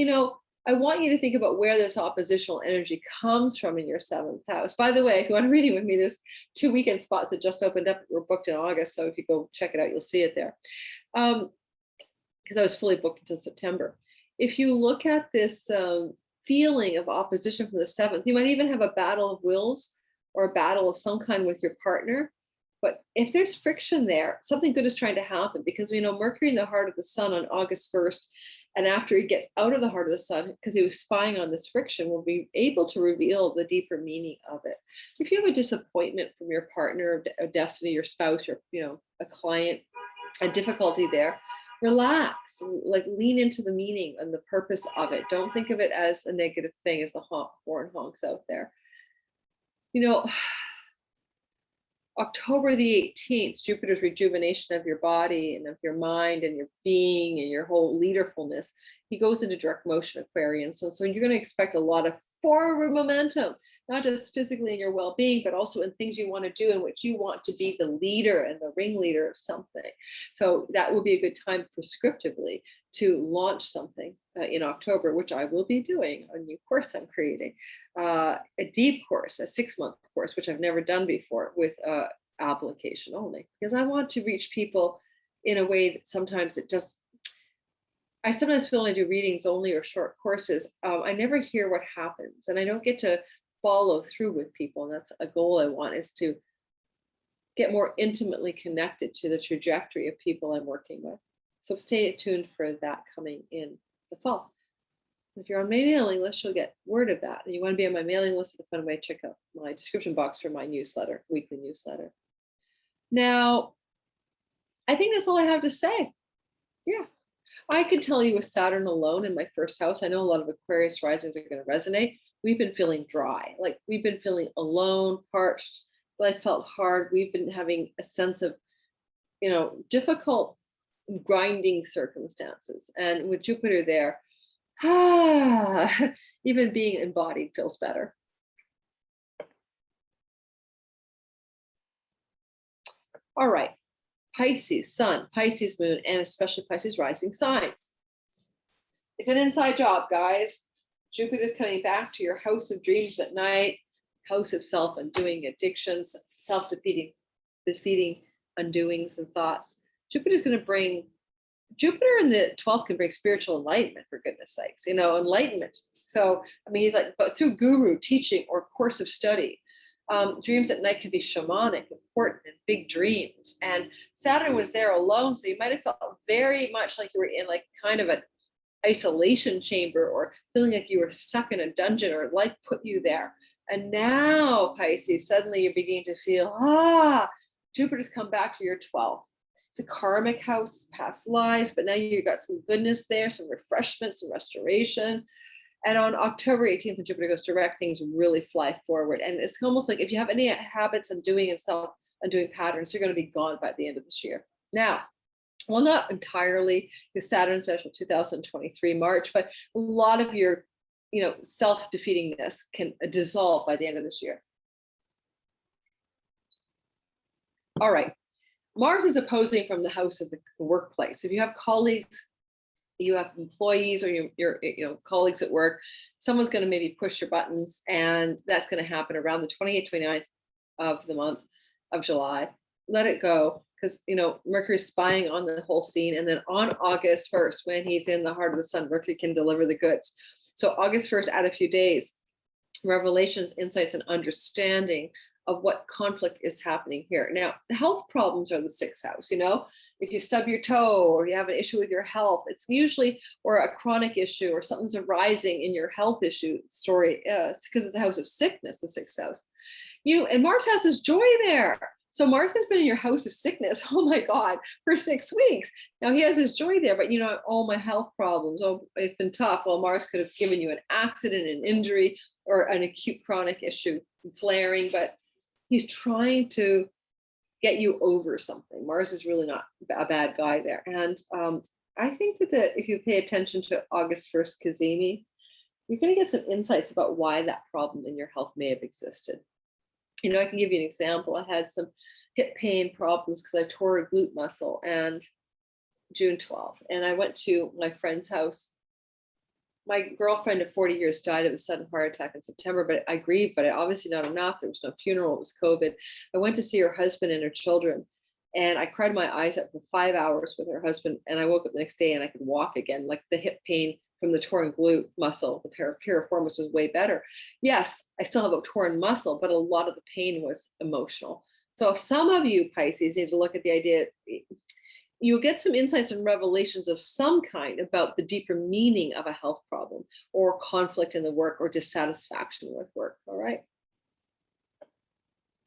I want you to think about where this oppositional energy comes from in your 7th house. By the way, if you want a reading with me, there's 2 weekend spots that just opened up. Were booked in August. So if you go check it out, you'll see it there. Because I was fully booked until September. If you look at this feeling of opposition from the 7th, you might even have a battle of wills or a battle of some kind with your partner. But if there's friction there, something good is trying to happen, because we know Mercury in the heart of the sun on August 1st, and after he gets out of the heart of the sun, because he was spying on this friction, will be able to reveal the deeper meaning of it. If you have a disappointment from your partner, a destiny, your spouse, or a client, a difficulty there, relax, like lean into the meaning and the purpose of it. Don't think of it as a negative thing, as the horn honks out there. October the 18th, Jupiter's rejuvenation of your body and of your mind and your being and your whole leaderfulness, he goes into direct motion, Aquarian. So you're going to expect a lot of forward momentum, not just physically in your well-being, but also in things you want to do, in which you want to be the leader and the ringleader of something. So that will be a good time prescriptively to launch something in October, which I will be doing, a new course I'm creating, a deep course, a 6-month course, which I've never done before, with application only, because I want to reach people in a way that sometimes I sometimes feel when I do readings only or short courses, I never hear what happens, and I don't get to follow through with people. And that's a goal I want, is to get more intimately connected to the trajectory of people I'm working with. So stay tuned for that coming in the fall. If you're on my mailing list, you'll get word of that. And you want to be on my mailing list, the fun way, check out my description box for my newsletter, weekly newsletter. Now, I think that's all I have to say. Yeah. I could tell you with Saturn alone in my 1st house, I know a lot of Aquarius risings are going to resonate. We've been feeling dry, like we've been feeling alone, parched. Life felt hard. We've been having a sense of, difficult, grinding circumstances. And with Jupiter there, even being embodied feels better. All right. Pisces sun, Pisces moon, and especially Pisces rising signs. It's an inside job, guys. Jupiter's coming back to your house of dreams at night, house of self-undoing addictions, self-defeating undoings and thoughts. Jupiter in the 12th can bring spiritual enlightenment, for goodness sakes, enlightenment. So, he's like, but through guru teaching or course of study. Dreams at night can be shamanic, important, and big dreams. And Saturn was there alone, so you might have felt very much like you were in like kind of an isolation chamber, or feeling like you were stuck in a dungeon, or life put you there. And now, Pisces, suddenly you're beginning to feel, Jupiter's come back to your 12th. It's a karmic house, past lives, but now you've got some goodness there, some refreshment, some restoration. And on October 18th, when Jupiter goes direct, things really fly forward. And it's almost like if you have any habits of doing and self-undoing patterns, you're going to be gone by the end of this year. Now, well, not entirely, because Saturn's actual 2023 March, but a lot of your, self-defeatingness can dissolve by the end of this year. All right. Mars is opposing from the house of the workplace. If you have colleagues, you have employees, or your colleagues at work, someone's going to maybe push your buttons, and that's going to happen around the 28th, 29th of the month of July. Let it go, because, Mercury's spying on the whole scene. And then on August 1st, when he's in the heart of the sun, Mercury can deliver the goods. So August 1st, add a few days, revelations, insights, and understanding of what conflict is happening here. Now, the health problems are the sixth house. If you stub your toe or you have an issue with your health, it's usually, or a chronic issue, or something's arising in your health issue story. It's because it's a house of sickness, the sixth house. And Mars has his joy there. So Mars has been in your house of sickness, oh my God, for 6 weeks. Now he has his joy there, but all my health problems, it's been tough. Well, Mars could have given you an accident, an injury, or an acute chronic issue flaring, but he's trying to get you over something. Mars is really not a bad guy there. And I think that if you pay attention to August 1st Cazimi, you're going to get some insights about why that problem in your health may have existed. I can give you an example. I had some hip pain problems because I tore a glute muscle, and June 12th. And I went to my friend's house. My girlfriend of 40 years died of a sudden heart attack in September, but I grieved, but obviously not enough. There was no funeral. It was COVID. I went to see her husband and her children, and I cried my eyes out for 5 hours with her husband. And I woke up the next day and I could walk again. Like the hip pain from the torn glute muscle, the piriformis was way better. Yes, I still have a torn muscle, but a lot of the pain was emotional. So if some of you Pisces need to look at the idea, you'll get some insights and revelations of some kind about the deeper meaning of a health problem or conflict in the work or dissatisfaction with work, all right?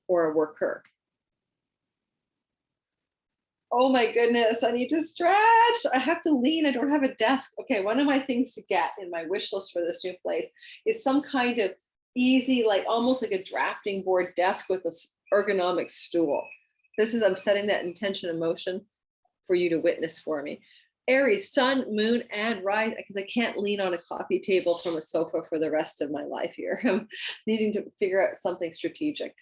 Or a worker. Oh my goodness, I need to stretch. I have to lean. I don't have a desk. Okay, one of my things to get in my wish list for this new place is some kind of easy, like almost like a drafting board desk with an ergonomic stool. I'm setting that intention in motion for you to witness for me. Aries, sun, moon, and rise, because I can't lean on a coffee table from a sofa for the rest of my life here. I'm needing to figure out something strategic.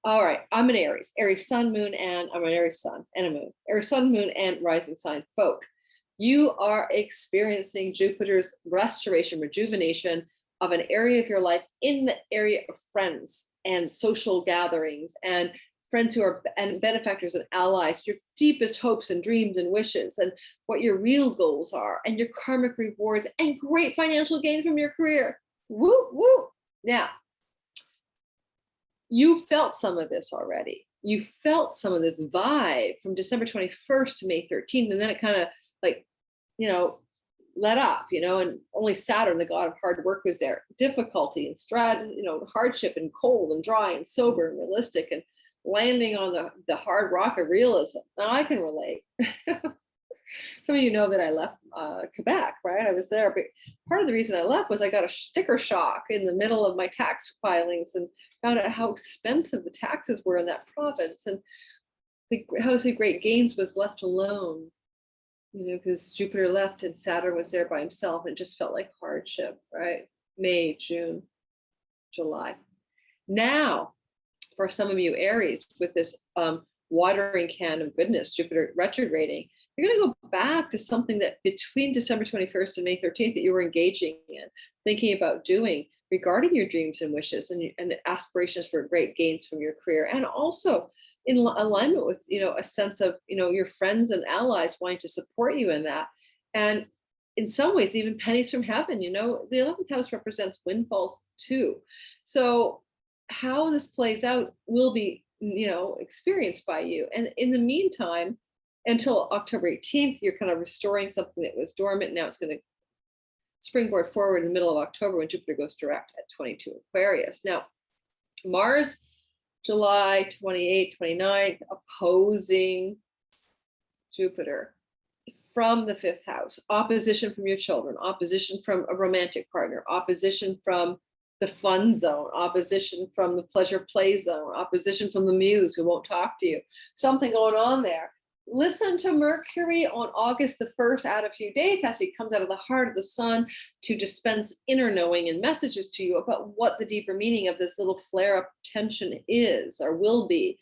All right, I'm an Aries. Aries sun, moon, and I'm an Aries sun and a moon. Aries sun, moon, and rising sign folk. You are experiencing Jupiter's restoration, rejuvenation of an area of your life in the area of friends and social gatherings and friends who are and benefactors and allies, your deepest hopes and dreams and wishes, and what your real goals are, and your karmic rewards, and great financial gain from your career. Woo, woo. Now, you felt some of this already. You felt some of this vibe from December 21st to May 13th. And then it kind of let up, and only Saturn, the god of hard work, was there. Difficulty and hardship and cold and dry and sober and realistic and landing on the hard rock of realism. Now I can relate. Some of you know that I left Quebec, right? I was there, but part of the reason I left was I got a sticker shock in the middle of my tax filings and found out how expensive the taxes were in that province. And the House of Great Gains was left alone, because Jupiter left and Saturn was there by himself. And it just felt like hardship, right? May, June, July. Now, for some of you Aries, with this watering can of goodness, Jupiter retrograding, you're going to go back to something that between December 21st and May 13th that you were engaging in, thinking about doing regarding your dreams and wishes and aspirations for great gains from your career. And also in alignment with, a sense of, your friends and allies wanting to support you in that. And in some ways, even pennies from heaven, the 11th house represents windfalls too. So how this plays out will be, experienced by you. And in the meantime, until October 18th, you're kind of restoring something that was dormant. Now it's going to springboard forward in the middle of October when Jupiter goes direct at 22 Aquarius. Now, Mars, July 28th, 29th, opposing Jupiter from the fifth house. Opposition from your children, opposition from a romantic partner, opposition from the fun zone, opposition from the pleasure play zone, opposition from the muse who won't talk to you. Something going on there. Listen to Mercury on August the 1st, add a few days after he comes out of the heart of the sun to dispense inner knowing and messages to you about what the deeper meaning of this little flare-up tension is or will be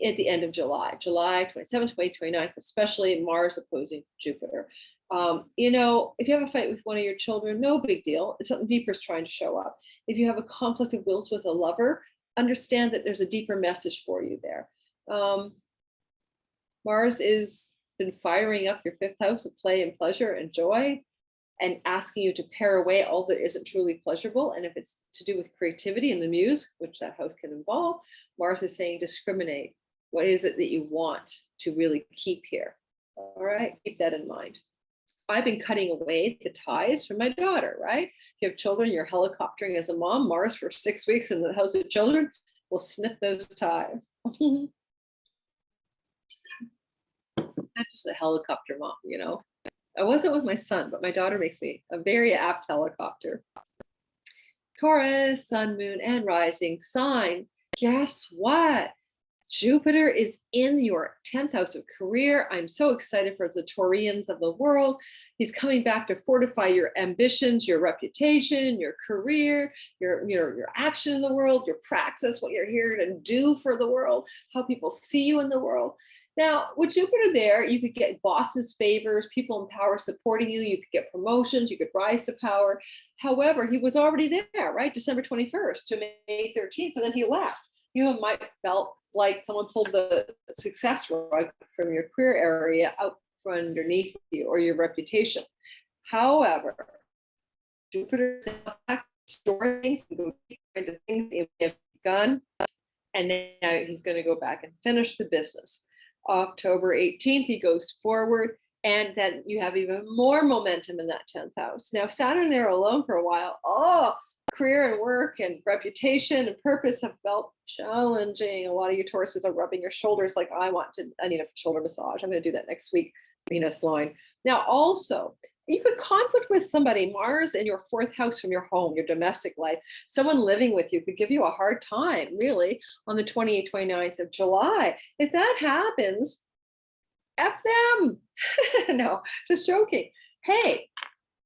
at the end of July 27th, 29th, especially Mars opposing Jupiter. If you have a fight with one of your children, no big deal. Something deeper is trying to show up. If you have a conflict of wills with a lover, understand that there's a deeper message for you there. Mars is been firing up your fifth house of play and pleasure and joy, and asking you to pare away all that isn't truly pleasurable. And if it's to do with creativity and the muse, which that house can involve, Mars is saying discriminate. What is it that you want to really keep here? All right, keep that in mind. I've been cutting away the ties from my daughter, right? If you have children, you're helicoptering as a mom. Mars for 6 weeks in the house of children will snip those ties. I'm just a helicopter mom, you know. I wasn't with my son, but my daughter makes me a very apt helicopter. Taurus, sun, moon, and rising sign. Guess what? Jupiter is in your 10th house of career. I'm so excited for the Taurians of the world. He's coming back to fortify your ambitions, your reputation, your career, your action in the world, your praxis, what you're here to do for the world, how people see you in the world. Now, with Jupiter there, you could get bosses' favors, people in power supporting you. You could get promotions. You could rise to power. However, he was already there, right? December 21st to May 13th, and then he left. You might have felt like someone pulled the success rug from your career area out from underneath you or your reputation. However, Jupiter is back to store things and go into things that have begun, and now he's going to go back and finish the business. October 18th, he goes forward, and then you have even more momentum in that 10th house. Now, Saturn there alone for a while, career and work and reputation and purpose have felt challenging. A lot of you Tauruses are rubbing your shoulders like I need a shoulder massage. I'm going to do that next week, Venus line. Now, also, you could conflict with somebody, Mars in your 4th house from your home, your domestic life. Someone living with you could give you a hard time, really, on the 28th, 29th of July. If that happens, F them. No, just joking. Hey,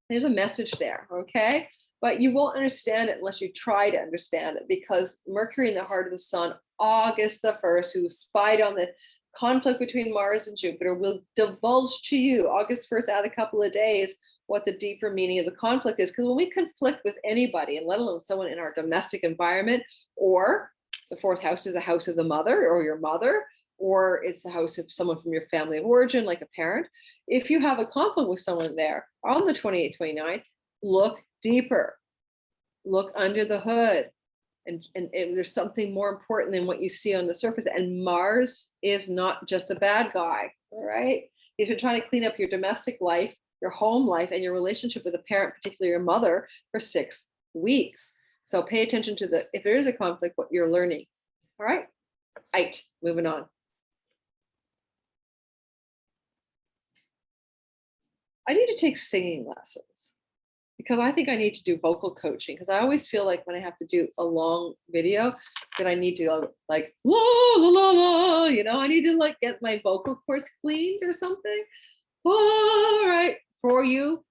there's a message there, okay? But you won't understand it unless you try to understand it, because Mercury in the heart of the sun, August the 1st, who spied on the conflict between Mars and Jupiter, will divulge to you August 1st, add a couple of days, what the deeper meaning of the conflict is. Because when we conflict with anybody, and let alone someone in our domestic environment, or the 4th house is a house of the mother or your mother, or it's the house of someone from your family of origin, like a parent. If you have a conflict with someone there on the 28th, 29th, look deeper, look under the hood, and there's something more important than what you see on the surface. And Mars is not just a bad guy, all right? He's been trying to clean up your domestic life, your home life, and your relationship with a parent, particularly your mother, for 6 weeks. So pay attention to if there is a conflict, what you're learning. All right, moving on. I need to take singing lessons, because I think I need to do vocal coaching, because I always feel like when I have to do a long video that I need to like, la, la, la, la, you know, I need to like get my vocal cords cleaned or something. All right, for you.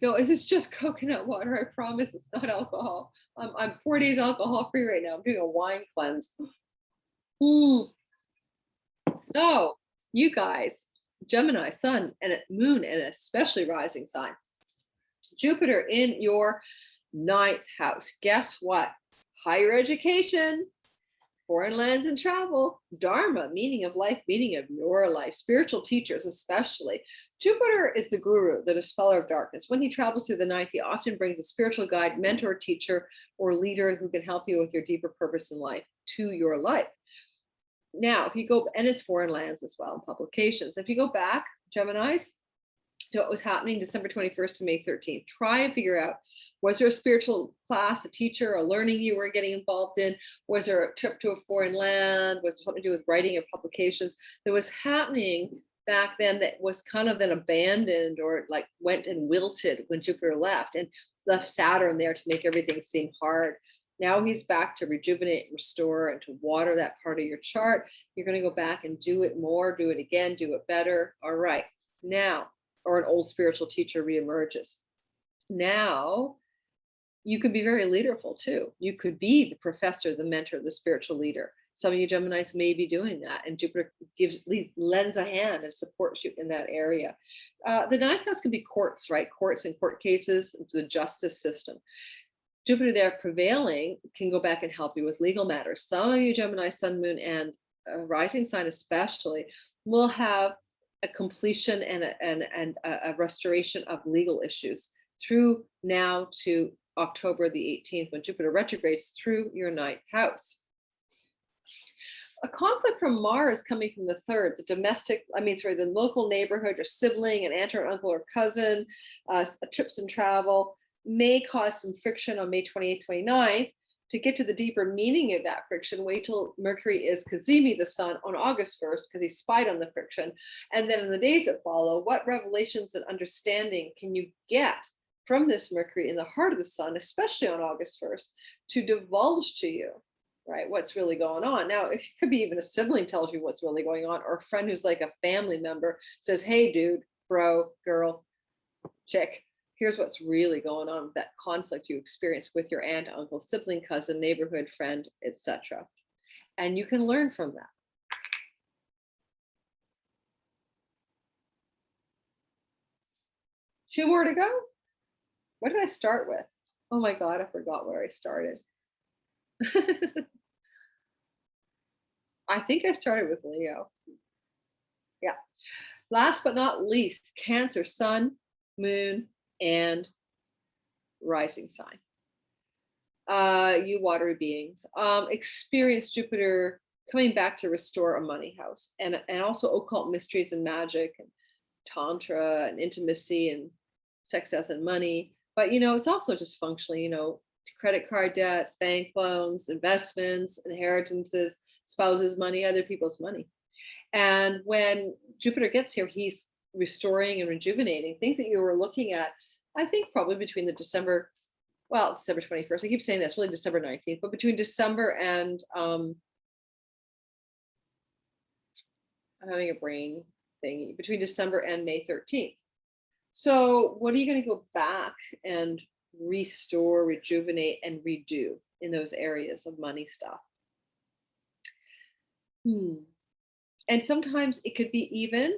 No, it's just coconut water. I promise it's not alcohol. I'm 4 days alcohol free right now. I'm doing a wine cleanse. So you guys, Gemini, sun and moon, and especially rising sign, Jupiter in your 9th house. Guess what? Higher education, foreign lands and travel, dharma, meaning of life, meaning of your life, spiritual teachers especially. Jupiter is the guru, the dispeller of darkness. When he travels through the 9th, he often brings a spiritual guide, mentor, teacher, or leader who can help you with your deeper purpose in life to your life. Now, if you go, and it's foreign lands as well, publications. If you go back, Geminis, to what was happening December 21st to May 13th, try and figure out, was there a spiritual class, a teacher, a learning you were getting involved in? Was there a trip to a foreign land? Was there something to do with writing or publications that was happening back then that was kind of then abandoned or like went and wilted when Jupiter left, and left Saturn there to make everything seem hard? Now he's back to rejuvenate, restore, and to water that part of your chart. You're going to go back and do it more, do it again, do it better. All right. Now, or an old spiritual teacher reemerges. Now, you could be very leaderful too. You could be the professor, the mentor, the spiritual leader. Some of you Geminis may be doing that, and Jupiter lends a hand and supports you in that area. The 9th house can be courts, right? Courts and court cases, the justice system. Jupiter there prevailing can go back and help you with legal matters. Some of you Gemini, sun, moon, and rising sign especially, will have a completion and a restoration of legal issues through now to October the 18th, when Jupiter retrogrades through your ninth house. A conflict from Mars coming from the third, the domestic, the local neighborhood, your sibling, an aunt or uncle or cousin, trips and travel may cause some friction on May 28th, 29th. To get to the deeper meaning of that friction, wait till Mercury is Cazimi the sun on August 1st, because he spied on the friction. And then in the days that follow, what revelations and understanding can you get from this Mercury in the heart of the sun, especially on August 1st, to divulge to you, right, what's really going on? Now, it could be even a sibling tells you what's really going on, or a friend who's like a family member says, hey, dude, bro, girl, chick, here's what's really going on with that conflict you experience with your aunt, uncle, sibling, cousin, neighborhood friend, etc. And you can learn from that. Two more to go. What did I start with? Oh my God, I forgot where I started. I think I started with Leo. Yeah. Last but not least, Cancer, sun, moon, and rising sign. You watery beings experience Jupiter coming back to restore a money house, and also occult mysteries and magic and tantra and intimacy and sex, death, and money. But it's also just functionally, credit card debts, bank loans, investments, inheritances, spouses' money, other people's money. And when Jupiter gets here, he's restoring and rejuvenating things that you were looking at, I think probably between the December 21st. I keep saying that's really December 19th, but between December and I'm having a brain thing, between December and May 13th. So what are you going to go back and restore, rejuvenate, and redo in those areas of money stuff? And sometimes it could be even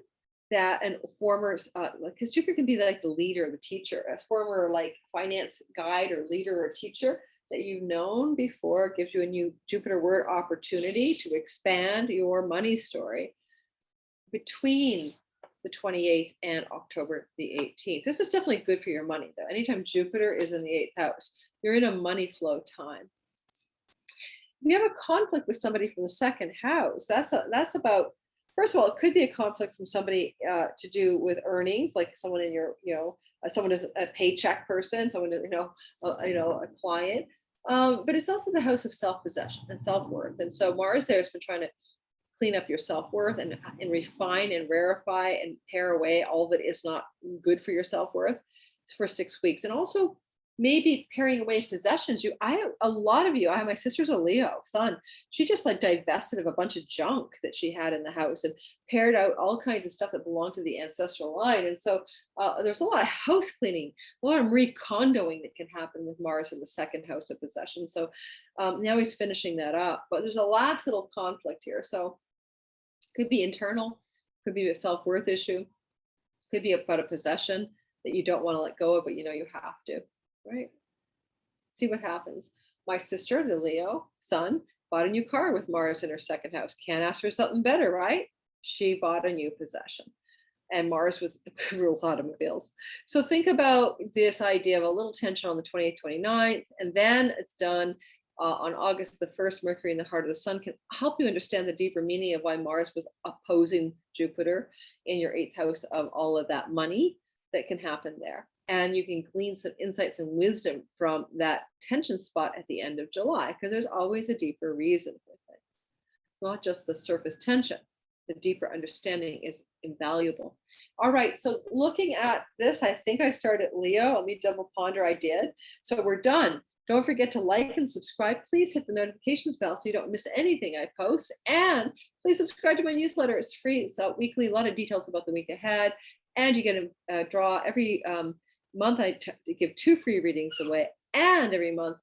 that a former, because Jupiter can be like the leader, the teacher, a former like finance guide or leader or teacher that you've known before, gives you a new Jupiter word opportunity to expand your money story between the 28th and October the 18th. This is definitely good for your money though. Anytime Jupiter is in the 8th house, you're in a money flow time. If you have a conflict with somebody from the second house, that's about, first of all, it could be a conflict from somebody to do with earnings, like someone in your, someone is a paycheck person, someone, a client. But it's also the house of self-possession and self-worth. And so Mars there has been trying to clean up your self-worth and refine and rarefy and pare away all that is not good for your self-worth for 6 weeks. And also maybe paring away possessions. A lot of you, my sister's a Leo sun. She just like divested of a bunch of junk that she had in the house and pared out all kinds of stuff that belonged to the ancestral line. And so there's a lot of house cleaning, a lot of recondoing that can happen with Mars in the second house of possession. So now he's finishing that up, but there's a last little conflict here. So could be internal, could be a self-worth issue, could be about a possession that you don't want to let go of, but you have to. Right? See what happens. My sister, the Leo sun, bought a new car with Mars in her second house. Can't ask for something better, right? She bought a new possession. And Mars rules automobiles. So think about this idea of a little tension on the 28th, 29th, and then it's done on August the 1st. Mercury in the heart of the sun can help you understand the deeper meaning of why Mars was opposing Jupiter in your 8th house of all of that money that can happen there. And you can glean some insights and wisdom from that tension spot at the end of July, because there's always a deeper reason for it. It's not just the surface tension. The deeper understanding is invaluable. All right, so looking at this, I think I started Leo. Let me double ponder, I did. So we're done. Don't forget to like and subscribe. Please hit the notifications bell so you don't miss anything I post. And please subscribe to my newsletter. It's free. It's out weekly, a lot of details about the week ahead. And you get a draw every month. I give 2 free readings away, and every month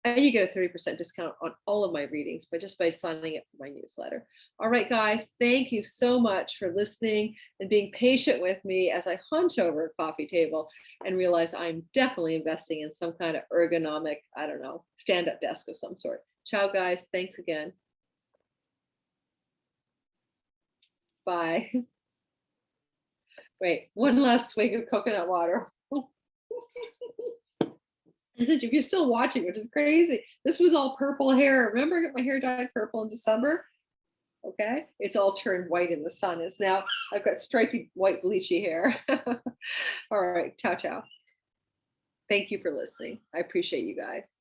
you get a 30% discount on all of my readings by signing up for my newsletter. All right, guys, thank you so much for listening and being patient with me as I hunch over a coffee table and realize I'm definitely investing in some kind of ergonomic, stand-up desk of some sort. Ciao, guys. Thanks again. Bye. Wait, one last swig of coconut water. If you're still watching, which is crazy, this was all purple hair. Remember, I got my hair dyed purple in December. Okay, it's all turned white in the sun. It's now I've got stripy white bleachy hair. All right, ciao ciao. Thank you for listening. I appreciate you guys.